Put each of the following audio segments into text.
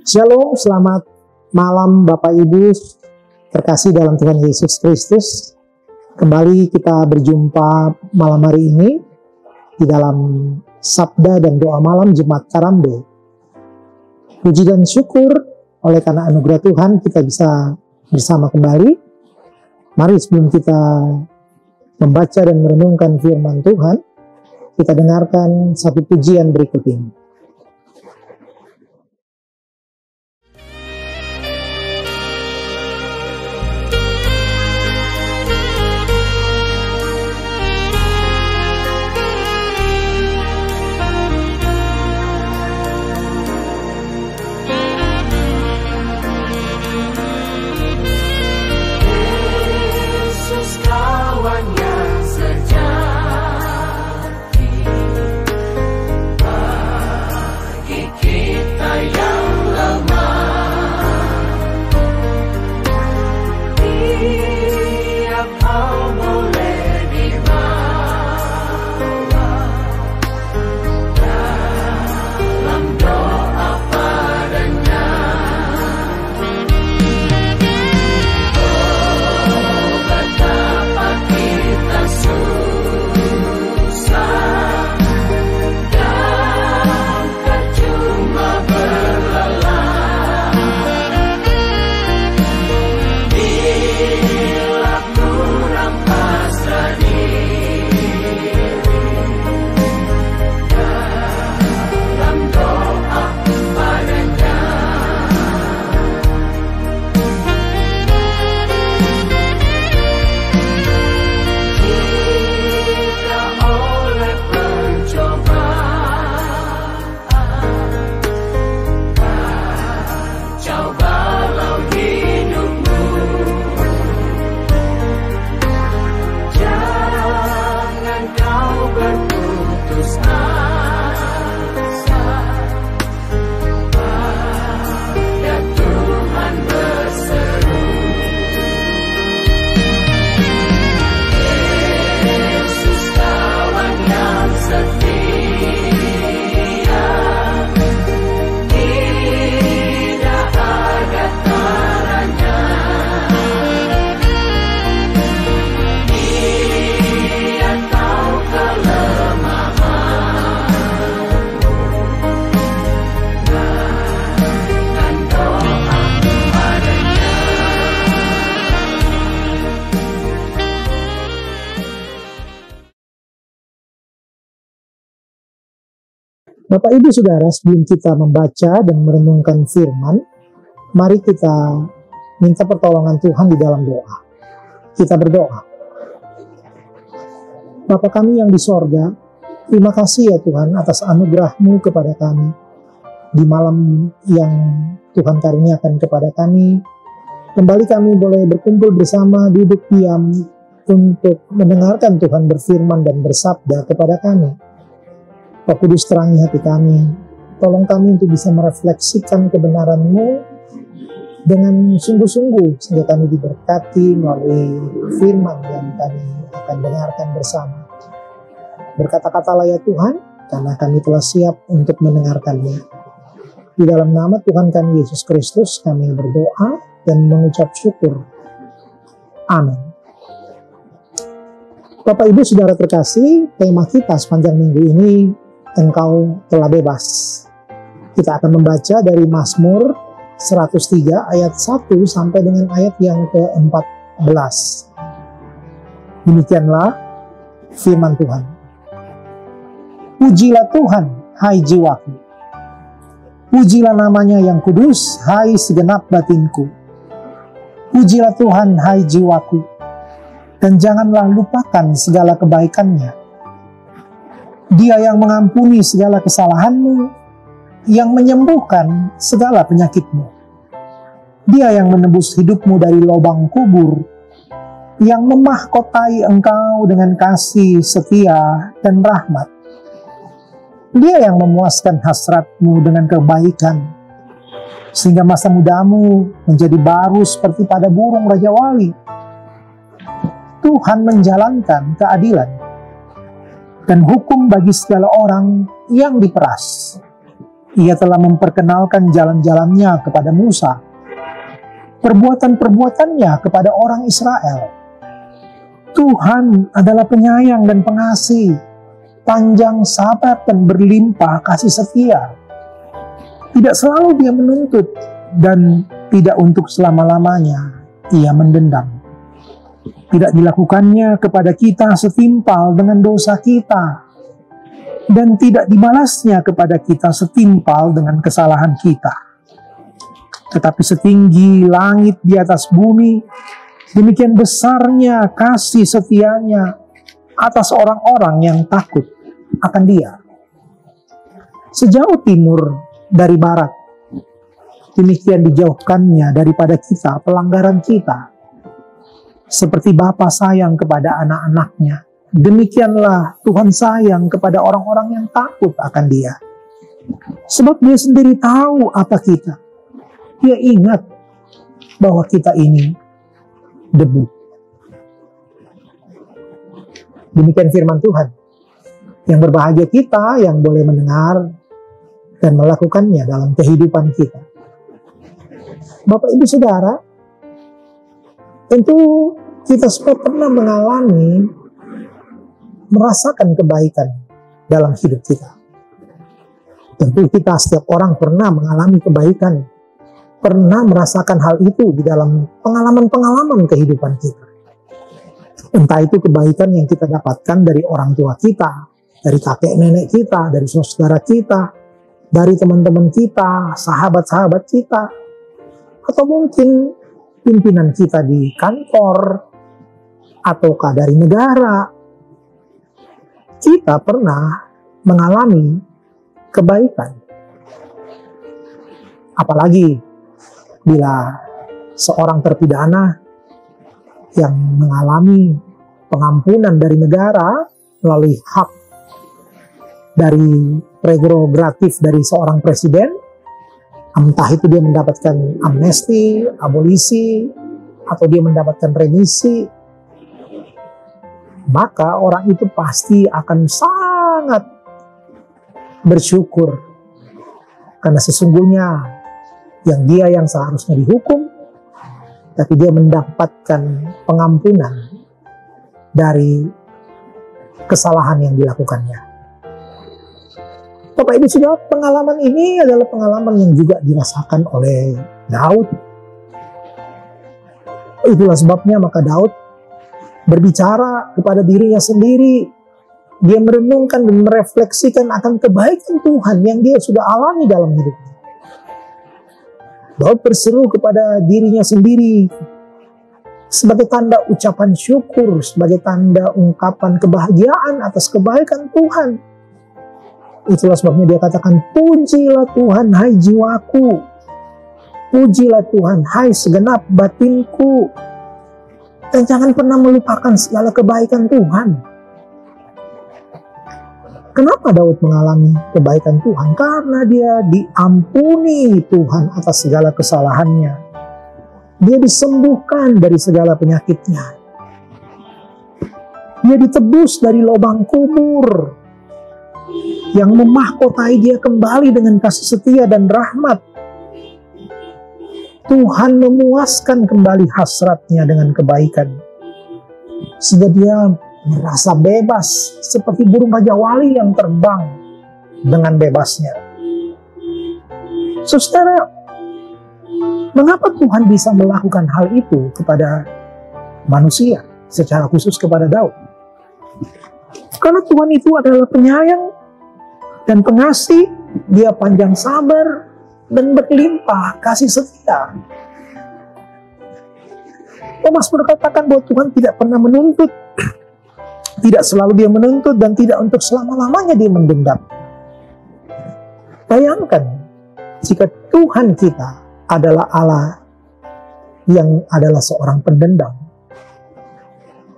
Shalom, selamat malam Bapak Ibu terkasih dalam Tuhan Yesus Kristus. Kembali kita berjumpa malam hari ini di dalam Sabda dan Doa Malam Jemaat Karambe. Puji dan syukur oleh karena anugerah Tuhan kita bisa bersama kembali. Mari sebelum kita membaca dan merenungkan firman Tuhan, kita dengarkan satu pujian berikut ini. Bapak Ibu Saudara, sebelum kita membaca dan merenungkan firman, mari kita minta pertolongan Tuhan di dalam doa. Kita berdoa. Bapa kami yang di sorga, terima kasih ya Tuhan atas anugerah-Mu kepada kami. Di malam yang Tuhan karuniakan kepada kami, kembali kami boleh berkumpul bersama, duduk diam, untuk mendengarkan Tuhan berfirman dan bersabda kepada kami. Roh Kudus terangi hati kami, tolong kami untuk bisa merefleksikan kebenaran-Mu dengan sungguh-sungguh, sehingga kami diberkati melalui firman yang kami akan dengarkan bersama. Berkata-katalah ya Tuhan, karena kami telah siap untuk mendengarkannya. Di dalam nama Tuhan kami Yesus Kristus, kami berdoa dan mengucap syukur. Amin. Bapak Ibu Saudara terkasih, tema kita sepanjang minggu ini, Engkau telah bebas. Kita akan membaca dari Mazmur 103 ayat 1 sampai dengan ayat yang ke-14. Demikianlah firman Tuhan. Pujilah Tuhan, hai jiwaku. Pujilah namanya yang kudus, hai segenap batinku. Pujilah Tuhan, hai jiwaku. Dan janganlah lupakan segala kebaikannya. Dia yang mengampuni segala kesalahanmu, yang menyembuhkan segala penyakitmu. Dia yang menebus hidupmu dari lubang kubur, yang memahkotai engkau dengan kasih, setia, dan rahmat. Dia yang memuaskan hasratmu dengan kebaikan, sehingga masa mudamu menjadi baru seperti pada burung Raja Wali. Tuhan menjalankan keadilan dan hukum bagi segala orang yang diperas. Ia telah memperkenalkan jalan-jalannya kepada Musa, perbuatan-perbuatannya kepada orang Israel. Tuhan adalah penyayang dan pengasih, panjang sabar dan berlimpah kasih setia. Tidak selalu dia menuntut, dan tidak untuk selama-lamanya ia mendendam. Tidak dilakukannya kepada kita setimpal dengan dosa kita, dan tidak dibalasnya kepada kita setimpal dengan kesalahan kita. Tetapi setinggi langit di atas bumi, demikian besarnya kasih setianya atas orang-orang yang takut akan Dia. Sejauh timur dari barat, demikian dijauhkannya daripada kita pelanggaran kita. Seperti Bapa sayang kepada anak-anaknya, demikianlah Tuhan sayang kepada orang-orang yang takut akan Dia. Sebab Dia sendiri tahu apa kita. Dia ingat bahwa kita ini debu. Demikian firman Tuhan. Yang berbahagia kita yang boleh mendengar dan melakukannya dalam kehidupan kita. Bapak Ibu Saudara, tentu kita semua pernah merasakan kebaikan dalam hidup kita. Tentu kita setiap orang pernah mengalami kebaikan, pernah merasakan hal itu di dalam pengalaman-pengalaman kehidupan kita. Entah itu kebaikan yang kita dapatkan dari orang tua kita, dari kakek nenek kita, dari saudara kita, dari teman-teman kita, sahabat-sahabat kita, atau mungkin pimpinan kita di kantor, ataukah dari negara. Kita pernah mengalami kebaikan. Apalagi bila seorang terpidana yang mengalami pengampunan dari negara melalui hak dari prerogatif dari seorang presiden, entah itu dia mendapatkan amnesti, abolisi, atau dia mendapatkan remisi, maka orang itu pasti akan sangat bersyukur. Karena sesungguhnya dia yang seharusnya dihukum, tapi dia mendapatkan pengampunan dari kesalahan yang dilakukannya. Bapak Ibu Saudara, pengalaman ini adalah pengalaman yang juga dirasakan oleh Daud. Itulah sebabnya maka Daud berbicara kepada dirinya sendiri. Dia merenungkan dan merefleksikan akan kebaikan Tuhan yang dia sudah alami dalam hidupnya. Daud berseru kepada dirinya sendiri sebagai tanda ucapan syukur, sebagai tanda ungkapan kebahagiaan atas kebaikan Tuhan. Itulah sebabnya dia katakan, pujilah Tuhan hai jiwaku, pujilah Tuhan hai segenap batinku, dan jangan pernah melupakan segala kebaikan Tuhan. Kenapa Daud mengalami kebaikan Tuhan? Karena dia diampuni Tuhan atas segala kesalahannya. Dia disembuhkan dari segala penyakitnya. Dia ditebus dari lubang kubur yang memahkotai dia kembali dengan kasih setia dan rahmat. Tuhan memuaskan kembali hasratnya dengan kebaikan, sehingga dia merasa bebas seperti burung raja wali yang terbang dengan bebasnya. Saudara, mengapa Tuhan bisa melakukan hal itu kepada manusia, secara khusus kepada Daud? Karena Tuhan itu adalah penyayang dan pengasih, dia panjang sabar dan berlimpah kasih setia. Thomas berkatakan bahwa Tuhan tidak pernah menuntut, tidak selalu dia menuntut, dan tidak untuk selama-lamanya dia mendendam. Bayangkan jika Tuhan kita adalah Allah yang adalah seorang pendendam.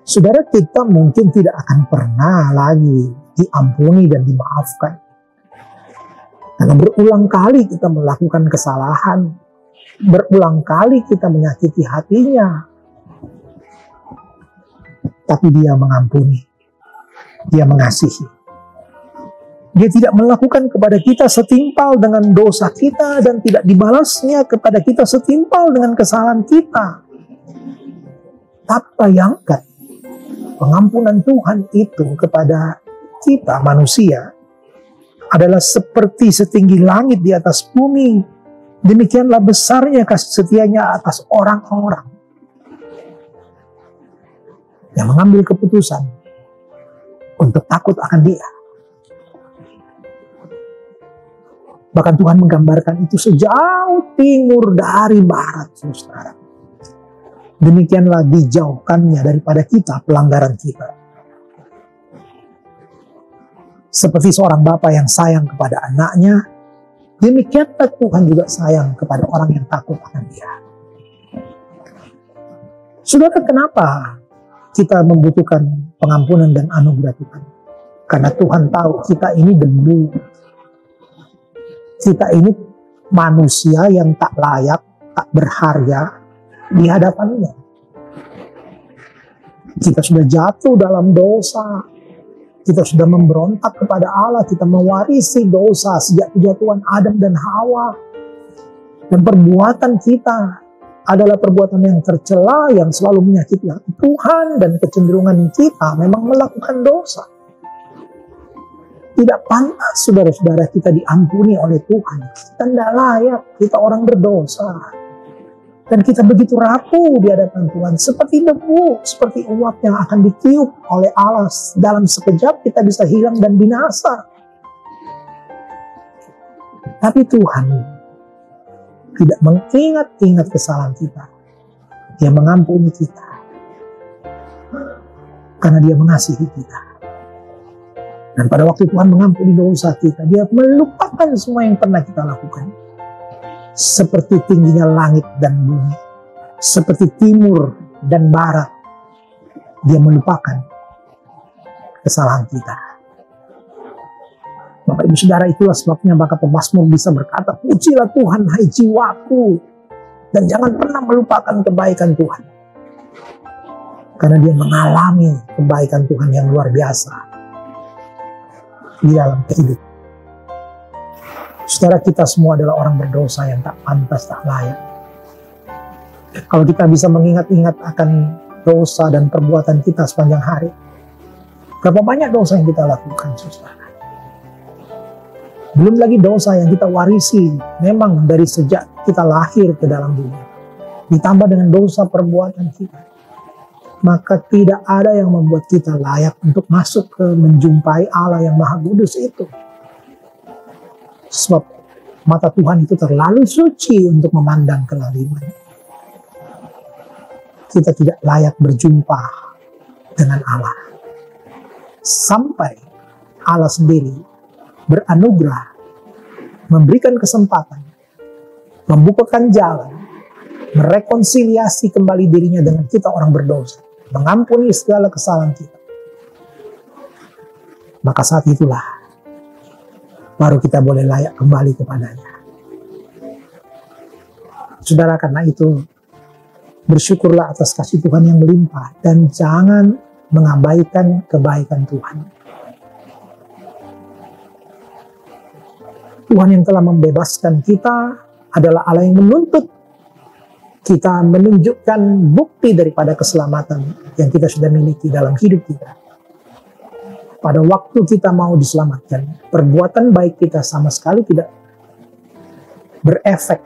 Saudara, kita mungkin tidak akan pernah lagi diampuni dan dimaafkan. Karena berulang kali kita melakukan kesalahan, berulang kali kita menyakiti hatinya. Tapi dia mengampuni, dia mengasihi. Dia tidak melakukan kepada kita setimpal dengan dosa kita dan tidak dibalasnya kepada kita setimpal dengan kesalahan kita. Tapi bayangkan, pengampunan Tuhan itu kepada kita manusia adalah seperti setinggi langit di atas bumi. Demikianlah besarnya kasih setianya atas orang-orang yang mengambil keputusan untuk takut akan Dia. Bahkan Tuhan menggambarkan itu sejauh timur dari barat, saudara. Demikianlah dijauhkannya daripada kita pelanggaran kita. Seperti seorang bapa yang sayang kepada anaknya, demikianlah Tuhan juga sayang kepada orang yang takut akan Dia. Saudara, kenapa kita membutuhkan pengampunan dan anugerah Tuhan? Karena Tuhan tahu kita ini debu. Kita ini manusia yang tak layak, tak berharga di hadapan-Nya. Kita sudah jatuh dalam dosa. Kita sudah memberontak kepada Allah. Kita mewarisi dosa sejak kejatuhan Adam dan Hawa. Dan perbuatan kita adalah perbuatan yang tercela, yang selalu menyakiti Tuhan, dan kecenderungan kita memang melakukan dosa. Tidak pantas saudara-saudara kita diampuni oleh Tuhan. Kita tidak layak, kita orang berdosa. Dan kita begitu rapuh di hadapan Tuhan. Seperti debu, seperti uap yang akan ditiup oleh Allah. Dalam sekejap kita bisa hilang dan binasa. Tapi Tuhan tidak mengingat-ingat kesalahan kita. Dia mengampuni kita. Karena Dia mengasihi kita. Dan pada waktu Tuhan mengampuni dosa kita, Dia melupakan semua yang pernah kita lakukan. Seperti tingginya langit dan bumi, seperti timur dan barat, Dia melupakan kesalahan kita. Bapak Ibu Saudara, itulah sebabnya maka pemazmur bisa berkata, "Pujilah Tuhan, hai jiwaku, dan jangan pernah melupakan kebaikan Tuhan." Karena dia mengalami kebaikan Tuhan yang luar biasa di dalam kehidupan. Saudara, kita semua adalah orang berdosa yang tak pantas, tak layak. Kalau kita bisa mengingat-ingat akan dosa dan perbuatan kita sepanjang hari, berapa banyak dosa yang kita lakukan, saudara. Belum lagi dosa yang kita warisi memang dari sejak kita lahir ke dalam dunia. Ditambah dengan dosa perbuatan kita. Maka tidak ada yang membuat kita layak untuk masuk ke menjumpai Allah yang Maha Kudus itu. Sebab mata Tuhan itu terlalu suci untuk memandang kelaliman. Kita tidak layak berjumpa dengan Allah. Sampai Allah sendiri beranugerah, memberikan kesempatan, membukakan jalan, merekonsiliasi kembali dirinya dengan kita orang berdosa, mengampuni segala kesalahan kita. Maka saat itulah baru kita boleh layak kembali kepadanya. Saudara, karena itu bersyukurlah atas kasih Tuhan yang melimpah dan jangan mengabaikan kebaikan Tuhan. Tuhan yang telah membebaskan kita adalah Allah yang menuntut kita menunjukkan bukti daripada keselamatan yang kita sudah miliki dalam hidup kita. Pada waktu kita mau diselamatkan, perbuatan baik kita sama sekali tidak berefek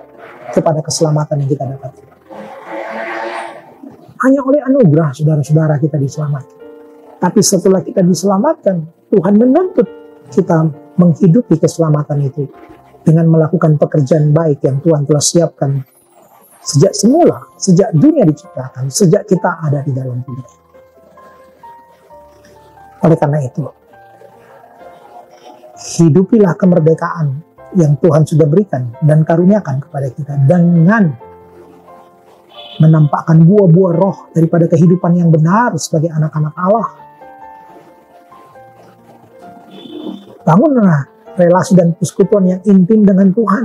kepada keselamatan yang kita dapatkan. Hanya oleh anugerah saudara-saudara kita diselamatkan. Tapi setelah kita diselamatkan, Tuhan menuntut kita menghidupi keselamatan itu dengan melakukan pekerjaan baik yang Tuhan telah siapkan sejak semula, sejak dunia diciptakan, sejak kita ada di dalam dunia. Oleh karena itu, hidupilah kemerdekaan yang Tuhan sudah berikan dan karuniakan kepada kita dengan menampakkan buah-buah roh daripada kehidupan yang benar sebagai anak-anak Allah. Bangunlah relasi dan persekutuan yang intim dengan Tuhan.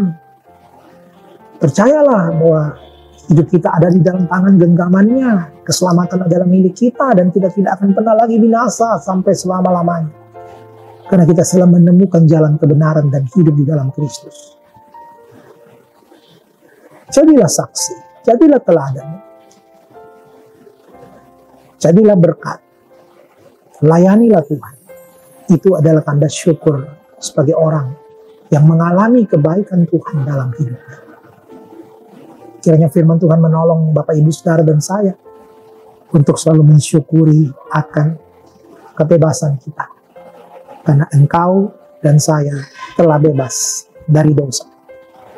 Percayalah bahwa hidup kita ada di dalam tangan genggamannya. Keselamatan adalah milik kita dan kita tidak akan pernah lagi binasa sampai selama-lamanya. Karena kita telah menemukan jalan kebenaran dan hidup di dalam Kristus. Jadilah saksi, jadilah teladan, jadilah berkat, layanilah Tuhan. Itu adalah tanda syukur sebagai orang yang mengalami kebaikan Tuhan dalam hidupnya. Kiranya firman Tuhan menolong Bapak Ibu Saudara dan saya untuk selalu mensyukuri akan kebebasan kita. Karena engkau dan saya telah bebas dari dosa.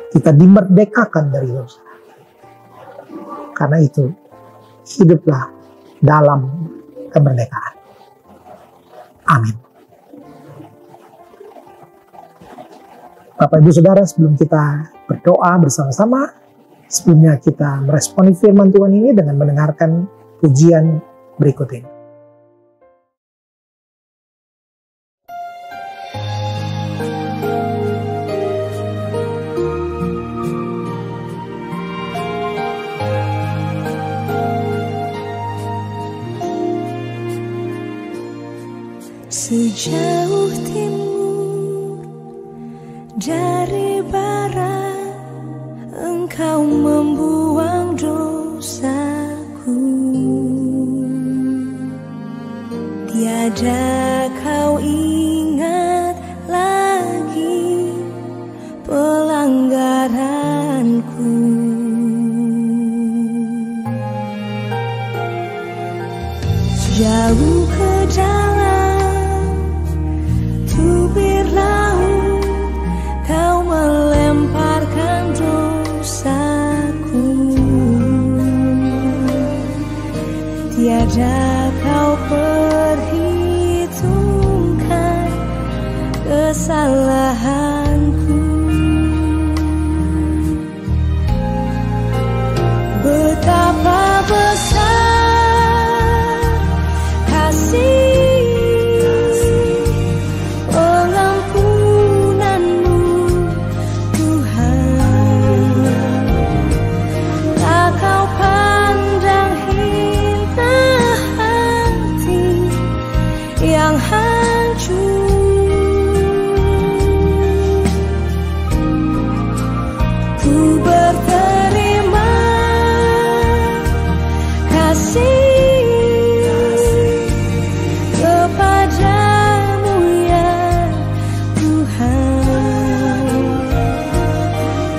Kita dimerdekakan dari dosa. Karena itu, hiduplah dalam kemerdekaan. Amin. Bapak Ibu Saudara, sebelum kita berdoa bersama-sama, sebelumnya kita meresponi firman Tuhan ini dengan mendengarkan pujian berikut ini. Sejauh timur dari barat, Engkau membuang dosaku. Tiada Kau ingat lagi pelanggaranku. Jauh ke dalam tubir laut, Kau melemparkan dosaku. Tiada Kau perhitungkan kesalahanku. Betapa besar kasih pengampunanmu, Tuhan. Tak Kau pandang hina hati yang hancur. Ku berterima kasih kepadamu ya Tuhan.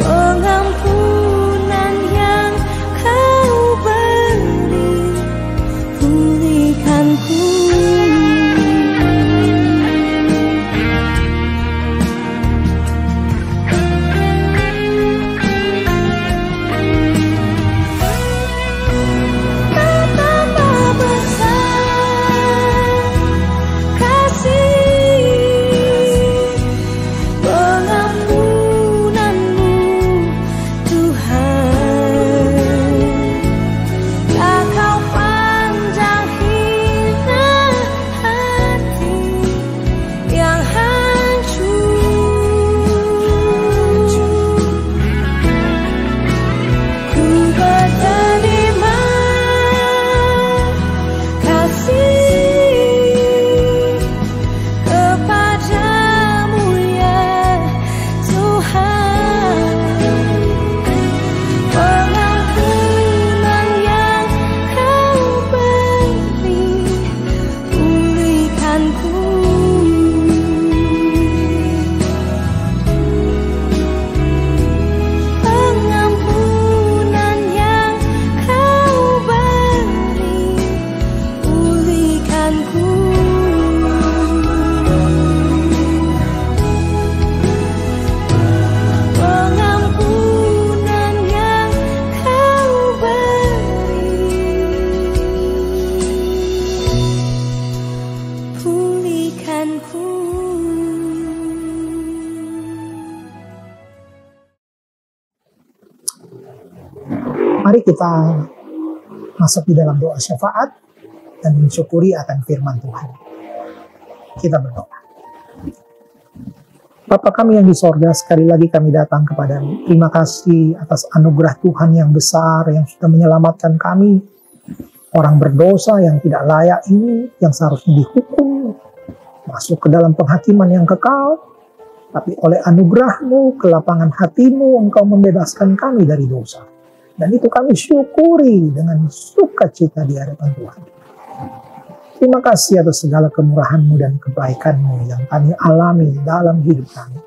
Pengampunan yang Kau beri, pulihkanku. Betapa besar kasih pengampunanmu, Tuhan. Tak Kau pandang hina hati yang hancur. Ku berterima kasih kepadamu ya Tuhan. Pengampunan yang Kau beri, pulihkanku. Pengampunan yang Kau beri, pulihkanku. Pengampunan yang Kau beri, pulihkanku. Mari kita masuk di dalam doa syafaat dan mensyukuri akan firman Tuhan. Kita berdoa. Bapa kami yang di sorga, sekali lagi kami datang kepadamu. Terima kasih atas anugerah Tuhan yang besar yang sudah menyelamatkan kami. Orang berdosa yang tidak layak ini, yang seharusnya dihukum masuk ke dalam penghakiman yang kekal, tapi oleh anugerah-Mu, kelapangan hati-Mu, Engkau membebaskan kami dari dosa. Dan itu kami syukuri dengan sukacita di hadapan Tuhan. Terima kasih atas segala kemurahan-Mu dan kebaikan-Mu yang kami alami dalam hidup kami.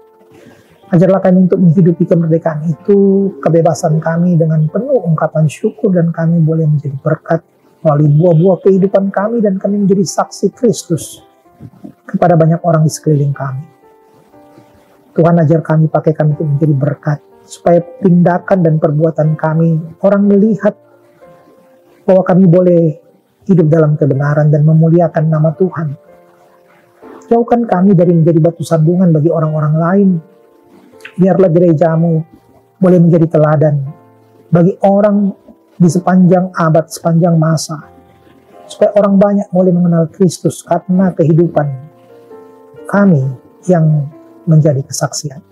Ajarlah kami untuk menghidupi kemerdekaan itu, kebebasan kami dengan penuh ungkapan syukur, dan kami boleh menjadi berkat melalui buah-buah kehidupan kami, dan kami menjadi saksi Kristus kepada banyak orang di sekeliling kami. Tuhan, ajar kami, pakai kami untuk menjadi berkat, supaya tindakan dan perbuatan kami, orang melihat bahwa kami boleh hidup dalam kebenaran dan memuliakan nama Tuhan. Jauhkan kami dari menjadi batu sandungan bagi orang-orang lain. Biarlah gereja-Mu boleh menjadi teladan bagi orang di sepanjang abad, sepanjang masa. Supaya orang banyak boleh mengenal Kristus karena kehidupan kami yang menjadi kesaksian.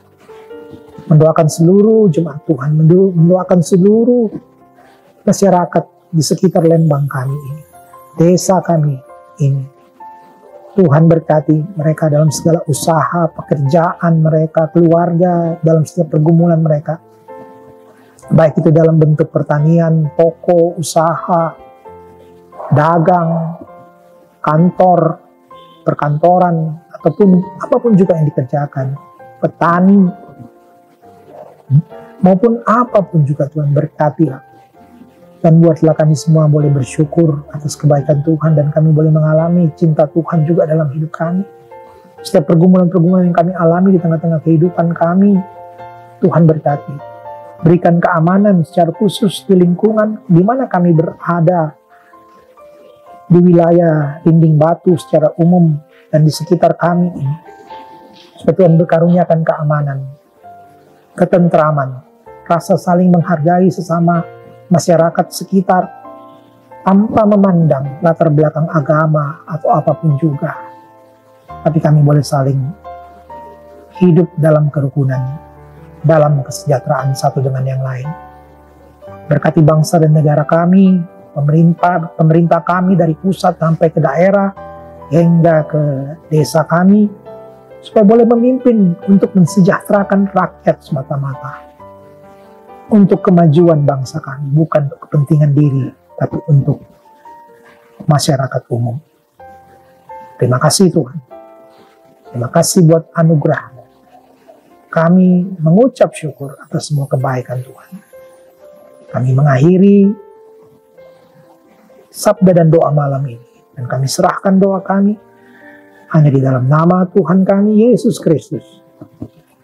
Mendoakan seluruh jemaat Tuhan, mendoakan seluruh masyarakat di sekitar Lembang kami ini, desa kami ini. Tuhan berkati mereka dalam segala usaha, pekerjaan mereka, keluarga, dalam setiap pergumulan mereka. Baik itu dalam bentuk pertanian, toko, usaha, dagang, kantor, perkantoran, ataupun apapun juga yang dikerjakan, petani, maupun apapun juga. Tuhan berkatilah. Dan buatlah kami semua boleh bersyukur atas kebaikan Tuhan, dan kami boleh mengalami cinta Tuhan juga dalam hidup kami. Setiap pergumulan-pergumulan yang kami alami di tengah-tengah kehidupan kami, Tuhan berkati. Berikan keamanan secara khusus di lingkungan di mana kami berada, di wilayah Dinding Batu secara umum dan di sekitar kami ini. Supaya Tuhan berkaruniakan keamanan, ketentraman, rasa saling menghargai sesama masyarakat sekitar, tanpa memandang latar belakang agama atau apapun juga. Tapi kami boleh saling hidup dalam kerukunan, dalam kesejahteraan satu dengan yang lain. Berkati bangsa dan negara kami, pemerintah kami dari pusat sampai ke daerah, hingga ke desa kami, supaya boleh memimpin untuk mensejahterakan rakyat semata-mata. Untuk kemajuan bangsa kami, bukan untuk kepentingan diri, tapi untuk masyarakat umum. Terima kasih Tuhan. Terima kasih buat anugerah. Kami mengucap syukur atas semua kebaikan Tuhan. Kami mengakhiri sabda dan doa malam ini, dan kami serahkan doa kami hanya di dalam nama Tuhan kami, Yesus Kristus,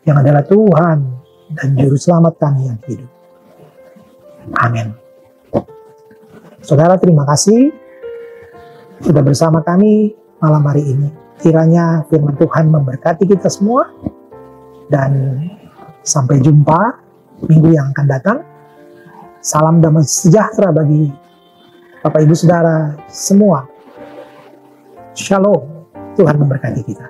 yang adalah Tuhan dan Juru Selamat kami yang hidup. Amin. Saudara, terima kasih sudah bersama kami malam hari ini. Kiranya firman Tuhan memberkati kita semua, dan sampai jumpa minggu yang akan datang. Salam damai sejahtera bagi Bapak Ibu Saudara semua. Shalom. Tuhan memberkati kita.